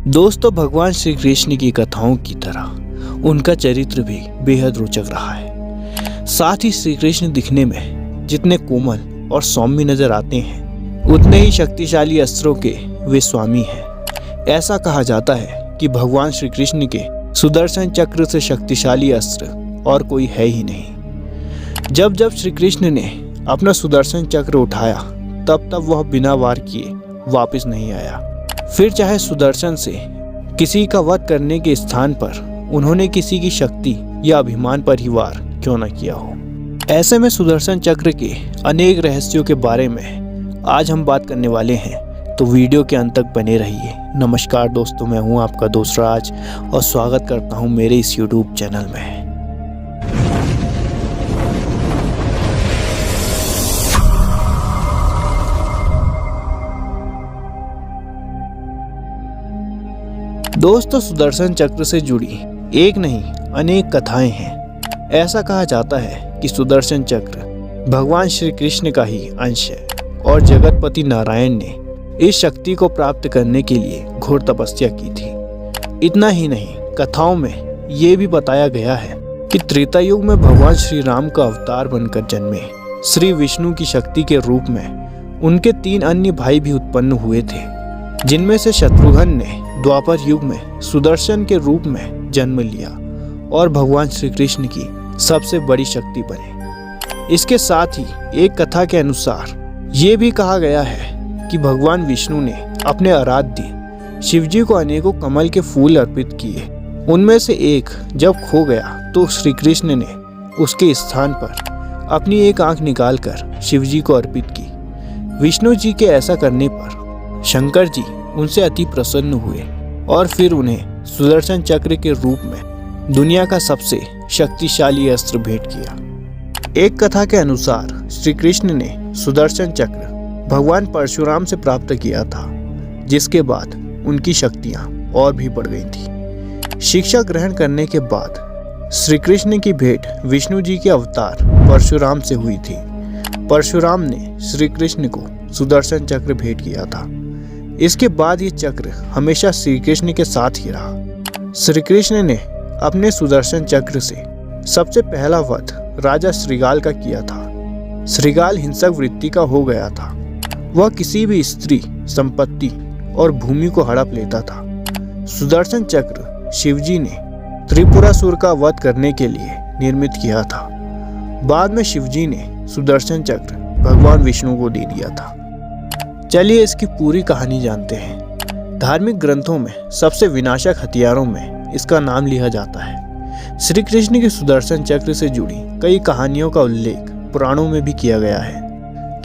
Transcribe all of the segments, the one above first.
दोस्तों, भगवान श्री कृष्ण की कथाओं की तरह उनका चरित्र भी बेहद रोचक रहा है। साथ ही श्री कृष्ण दिखने में जितने कोमल और सौम्य नजर आते हैं, उतने ही शक्तिशाली अस्त्रों के वे स्वामी हैं। ऐसा कहा जाता है कि भगवान श्री कृष्ण के सुदर्शन चक्र से शक्तिशाली अस्त्र और कोई है ही नहीं। जब जब श्री कृष्ण ने अपना सुदर्शन चक्र उठाया, तब तब वह बिना वार किए वापस नहीं आया। फिर चाहे सुदर्शन से किसी का वध करने के स्थान पर उन्होंने किसी की शक्ति या अभिमान पर ही वार क्यों न किया हो। ऐसे में सुदर्शन चक्र के अनेक रहस्यों के बारे में आज हम बात करने वाले हैं, तो वीडियो के अंत तक बने रहिए। नमस्कार दोस्तों, मैं हूं आपका दोस्त राज और स्वागत करता हूं मेरे इस यूट्यूब चैनल में। दोस्तों, सुदर्शन चक्र से जुड़ी एक नहीं अनेक कथाएं हैं। ऐसा कहा जाता है कि सुदर्शन चक्र भगवान श्री कृष्ण का ही अंश है और जगतपति नारायण ने इस शक्ति को प्राप्त करने के लिए घोर तपस्या की थी। इतना ही नहीं, कथाओं में ये भी बताया गया है कि त्रेता युग में भगवान श्री राम का अवतार बनकर जन्मे श्री विष्णु की शक्ति के रूप में उनके 3 अन्य भाई भी उत्पन्न हुए थे, जिनमें से शत्रुघ्न ने द्वापर युग में सुदर्शन के रूप में जन्म लिया और भगवान श्री कृष्ण की सबसे बड़ी शक्ति बने। इसके साथ ही एक कथा के अनुसार ये भी कहा गया है कि भगवान विष्णु ने अपने आराध्य शिवजी को अनेकों कमल के फूल अर्पित किए। उनमें से एक जब खो गया तो श्री कृष्ण ने उसके स्थान पर अपनी एक आंख निकालकर शिवजी को अर्पित की। विष्णु जी के ऐसा करने पर शंकर जी उनसे अति प्रसन्न हुए और फिर उन्हें सुदर्शन चक्र के रूप में दुनिया का सबसे शक्तिशाली अस्त्र भेंट किया। एक कथा के अनुसार श्री कृष्ण ने सुदर्शन चक्र भगवान परशुराम से प्राप्त किया था, जिसके बाद उनकी शक्तियां और भी बढ़ गई थी। शिक्षा ग्रहण करने के बाद श्री कृष्ण की भेंट विष्णु जी के अवतार परशुराम से हुई थी। परशुराम ने श्री कृष्ण को सुदर्शन चक्र भेंट किया था। इसके बाद ये चक्र हमेशा श्री कृष्ण के साथ ही रहा। श्री कृष्ण ने अपने सुदर्शन चक्र से सबसे पहला वध राजा श्रीगाल का किया था। श्रीगाल हिंसक वृत्ति का हो गया था। वह किसी भी स्त्री, संपत्ति और भूमि को हड़प लेता था। सुदर्शन चक्र शिवजी ने त्रिपुरासुर का वध करने के लिए निर्मित किया था। बाद में शिवजी ने सुदर्शन चक्र भगवान विष्णु को दे दिया था। चलिए इसकी पूरी कहानी जानते हैं। धार्मिक ग्रंथों में सबसे विनाशक हथियारों में इसका नाम लिया जाता है। श्री कृष्ण के सुदर्शन चक्र से जुड़ी कई कहानियों का उल्लेख पुराणों में भी किया गया है।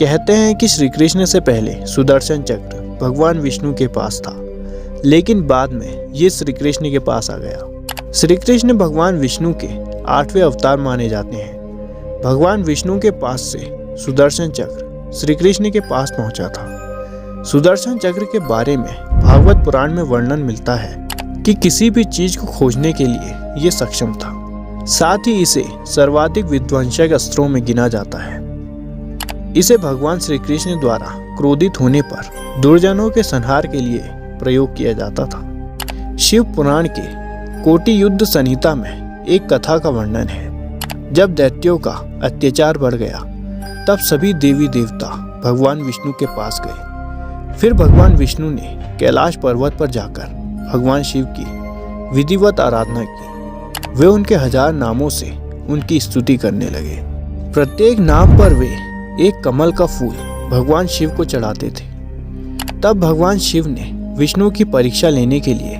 कहते हैं कि श्री कृष्ण से पहले सुदर्शन चक्र भगवान विष्णु के पास था, लेकिन बाद में ये श्री कृष्ण के पास आ गया। श्री कृष्ण भगवान विष्णु के 8वें अवतार माने जाते हैं। भगवान विष्णु के पास से सुदर्शन चक्र श्री कृष्ण के पास पहुंचा था। सुदर्शन चक्र के बारे में भागवत पुराण में वर्णन मिलता है कि किसी भी चीज को खोजने के लिए ये सक्षम था। साथ ही इसे सर्वाधिक विध्वंसक अस्त्रों में गिना जाता है। इसे भगवान श्री कृष्ण द्वारा क्रोधित होने पर दुर्जनों के संहार के लिए प्रयोग किया जाता था। शिव पुराण के कोटि युद्ध संहिता में एक कथा का वर्णन है। जब दैत्यों का अत्याचार बढ़ गया, तब सभी देवी देवता भगवान विष्णु के पास गए। फिर भगवान विष्णु ने कैलाश पर्वत पर जाकर भगवान शिव की विधिवत आराधना की। वे उनके 1000 नामों से उनकी स्तुति करने लगे। प्रत्येक नाम पर वे एक कमल का फूल भगवान शिव को चढ़ाते थे। तब भगवान शिव ने विष्णु की परीक्षा लेने के लिए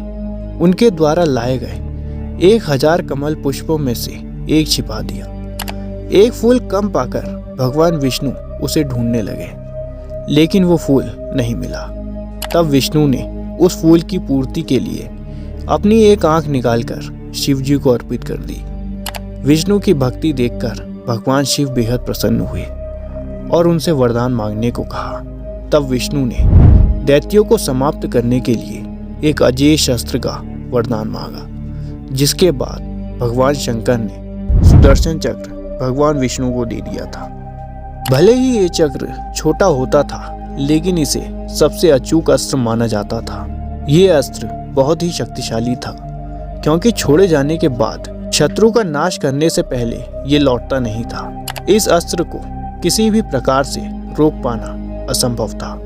उनके द्वारा लाए गए 1000 कमल पुष्पों में से एक छिपा दिया। एक फूल कम पाकर भगवान विष्णु उसे ढूंढने लगे, लेकिन वो फूल नहीं मिला। तब विष्णु ने उस फूल की पूर्ति के लिए अपनी एक आंख निकालकर शिव जी को अर्पित कर दी। विष्णु की भक्ति देखकर भगवान शिव बेहद प्रसन्न हुए और उनसे वरदान मांगने को कहा। तब विष्णु ने दैत्यों को समाप्त करने के लिए एक अजेय शस्त्र का वरदान मांगा, जिसके बाद भगवान शंकर ने सुदर्शन चक्र भगवान विष्णु को दे दिया था। भले ही ये चक्र छोटा होता था, लेकिन इसे सबसे अचूक अस्त्र माना जाता था। ये अस्त्र बहुत ही शक्तिशाली था, क्योंकि छोड़े जाने के बाद शत्रु का नाश करने से पहले ये लौटता नहीं था। इस अस्त्र को किसी भी प्रकार से रोक पाना असंभव था।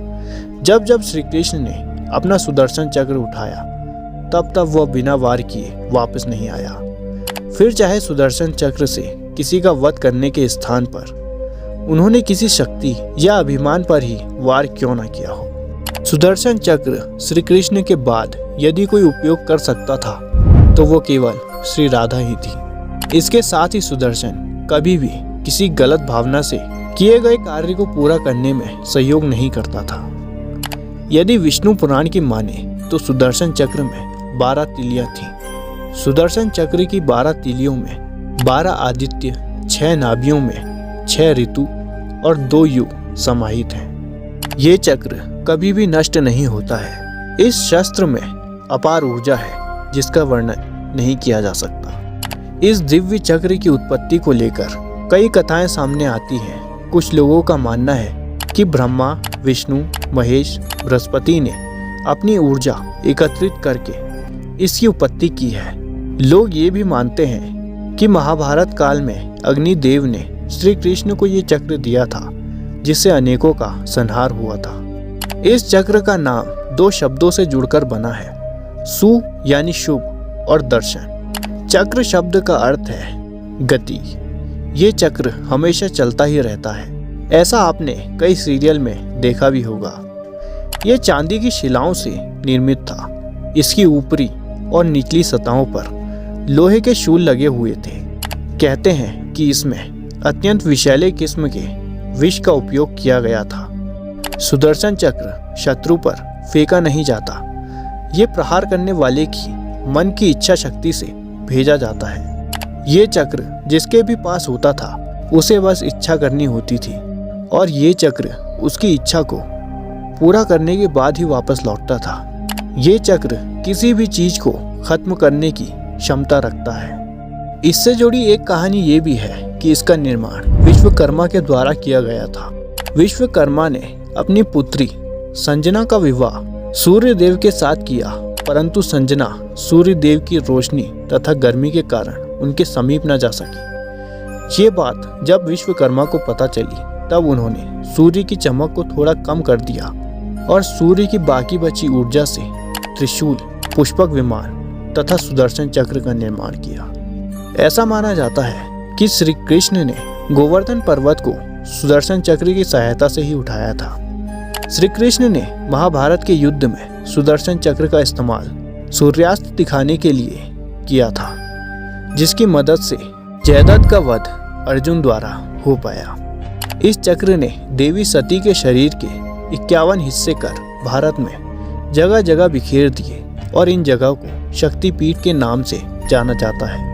जब जब श्री कृष्ण ने अपना सुदर्शन चक्र उठाया तब तब वह बिना वार किए वापस नहीं आया। फिर चाहे सुदर्शन चक्र से किसी का वध करने के स्थान पर उन्होंने किसी शक्ति या अभिमान पर ही वार क्यों न किया हो। सुदर्शन चक्र श्री कृष्ण के बाद यदि कोई उपयोग कर सकता था तो वो केवल श्री राधा ही थी। इसके साथ ही सुदर्शन कभी भी किसी गलत भावना से किए गए कार्य को पूरा करने में सहयोग नहीं करता था। यदि विष्णु पुराण की माने तो सुदर्शन चक्र में 12 तीलियां थीं। सुदर्शन चक्र की 12 तीलियों में 12 आदित्य, 6 नाभियों में 6 ऋतु और 2 युग समाहित हैं। ये चक्र कभी भी नष्ट नहीं होता है। इस शस्त्र में अपार ऊर्जा है जिसका वर्णन नहीं किया जा सकता। इस दिव्य चक्र की उत्पत्ति को लेकर कई कथाएं सामने आती हैं। कुछ लोगों का मानना है कि ब्रह्मा, विष्णु, महेश, बृहस्पति ने अपनी ऊर्जा एकत्रित करके इसकी उत्पत्ति की है। लोग ये भी मानते हैं कि महाभारत काल में अग्निदेव ने श्री कृष्ण को ये चक्र दिया था, जिससे अनेकों का संहार हुआ था। इस चक्र का नाम 2 शब्दों से जुड़कर बना है, सु यानी शुभ और दर्शन। चक्र शब्द का अर्थ है गति। ये चक्र हमेशा चलता ही रहता है। ऐसा आपने कई सीरियल में देखा भी होगा। ये चांदी की शिलाओं से निर्मित था। इसकी ऊपरी और निचली सतहों पर लोहे के शूल लगे हुए थे। कहते हैं कि इसमें अत्यंत विषैले किस्म के विष का उपयोग किया गया था। सुदर्शन चक्र शत्रु पर फेंका नहीं जाता। ये प्रहार करने वाले की मन की इच्छा शक्ति से भेजा जाता है। ये चक्र जिसके भी पास होता था उसे बस इच्छा करनी होती थी और ये चक्र उसकी इच्छा को पूरा करने के बाद ही वापस लौटता था। ये चक्र किसी भी चीज को खत्म करने की क्षमता रखता है। इससे जुड़ी एक कहानी ये भी है कि इसका निर्माण विश्वकर्मा के द्वारा किया गया था। विश्वकर्मा ने अपनी पुत्री संजना का विवाह सूर्य देव के साथ किया, परंतु संजना सूर्य देव की रोशनी तथा गर्मी के कारण उनके समीप न जा सकी। ये बात जब विश्वकर्मा को पता चली तब उन्होंने सूर्य की चमक को थोड़ा कम कर दिया और सूर्य की बाकी बची ऊर्जा से त्रिशूल, पुष्पक विमान तथा सुदर्शन चक्र का निर्माण किया। ऐसा माना जाता है कि श्री कृष्ण ने गोवर्धन पर्वत को सुदर्शन चक्र की सहायता से ही उठाया था। श्री कृष्ण ने महाभारत के युद्ध में सुदर्शन चक्र का इस्तेमाल सूर्यास्त दिखाने के लिए किया था, जिसकी मदद से जयद्रथ का वध अर्जुन द्वारा हो पाया। इस चक्र ने देवी सती के शरीर के 51 हिस्से कर भारत में जगह जगह बिखेर दिए और इन जगहों को शक्तिपीठ के नाम से जाना जाता है।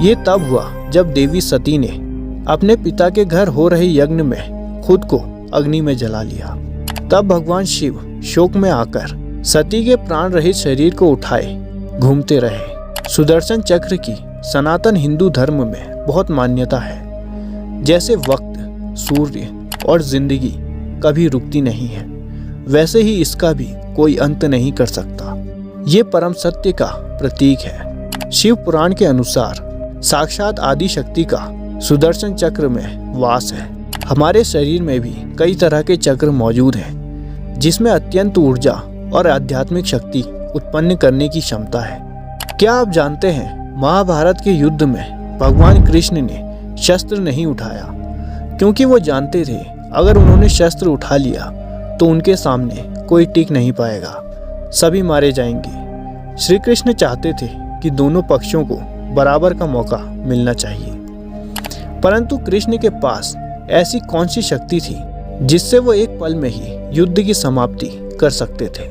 ये तब हुआ जब देवी सती ने अपने पिता के घर हो रहे यज्ञ में खुद को अग्नि में जला लिया। तब भगवान शिव शोक में आकर सती के प्राण रहित शरीर को उठाए घूमते रहे। सुदर्शन चक्र की सनातन हिंदू धर्म में बहुत मान्यता है। जैसे वक्त, सूर्य और जिंदगी कभी रुकती नहीं है, वैसे ही इसका भी कोई अंत नहीं कर सकता। ये परम सत्य का प्रतीक है। शिव पुराण के अनुसार साक्षात आदि शक्ति का सुदर्शन चक्र में वास है। हमारे शरीर में भी कई तरह के चक्र मौजूद हैं, जिसमें अत्यंत ऊर्जा और आध्यात्मिक शक्ति उत्पन्न करने की क्षमता है। क्या आप जानते हैं, महाभारत के युद्ध में भगवान कृष्ण ने शस्त्र नहीं उठाया, क्योंकि वो जानते थे अगर उन्होंने शस्त्र उठा लिया तो उनके सामने कोई टिक नहीं पाएगा, सभी मारे जाएंगे। श्री कृष्ण चाहते थे कि दोनों पक्षों को बराबर का मौका मिलना चाहिए, परंतु कृष्ण के पास ऐसी कौन सी शक्ति थी जिससे वो एक पल में ही युद्ध की समाप्ति कर सकते थे।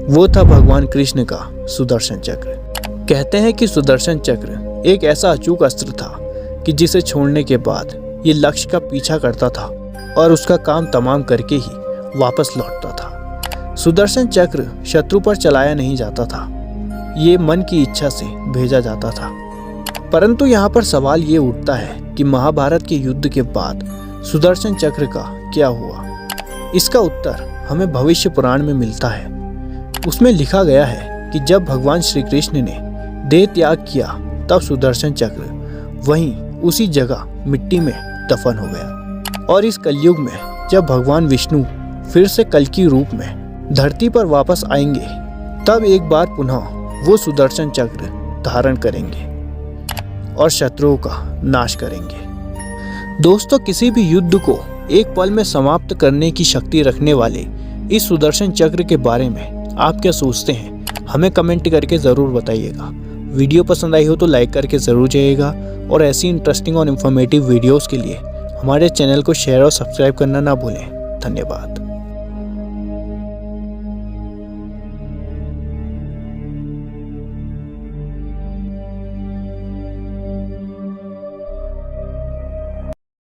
वो था भगवान कृष्ण का सुदर्शन चक्र। कहते हैं कि सुदर्शन चक्र एक ऐसा अचूक अस्त्र था कि जिसे छोड़ने के बाद ये लक्ष्य का पीछा करता था और उसका काम तमाम करके ही वापस लौटता था। सुदर्शन चक्र शत्रु पर चलाया नहीं जाता था, ये मन की इच्छा से भेजा जाता था। परंतु यहाँ पर सवाल ये उठता है कि महाभारत के युद्ध के बाद सुदर्शन चक्र का क्या हुआ। इसका उत्तर हमें भविष्य पुराण में मिलता है। उसमें लिखा गया है कि जब भगवान श्री कृष्ण ने देह त्याग किया तब सुदर्शन चक्र वहीं उसी जगह मिट्टी में दफन हो गया। और इस कलयुग में जब भगवान विष्णु फिर से कल्कि रूप में धरती पर वापस आएंगे तब एक बार पुनः वो सुदर्शन चक्र धारण करेंगे और शत्रुओं का नाश करेंगे। दोस्तों, किसी भी युद्ध को एक पल में समाप्त करने की शक्ति रखने वाले इस सुदर्शन चक्र के बारे में आप क्या सोचते हैं, हमें कमेंट करके ज़रूर बताइएगा। वीडियो पसंद आई हो तो लाइक करके ज़रूर जाइएगा और ऐसी इंटरेस्टिंग और इन्फॉर्मेटिव वीडियोस के लिए हमारे चैनल को शेयर और सब्सक्राइब करना ना भूलें। धन्यवाद।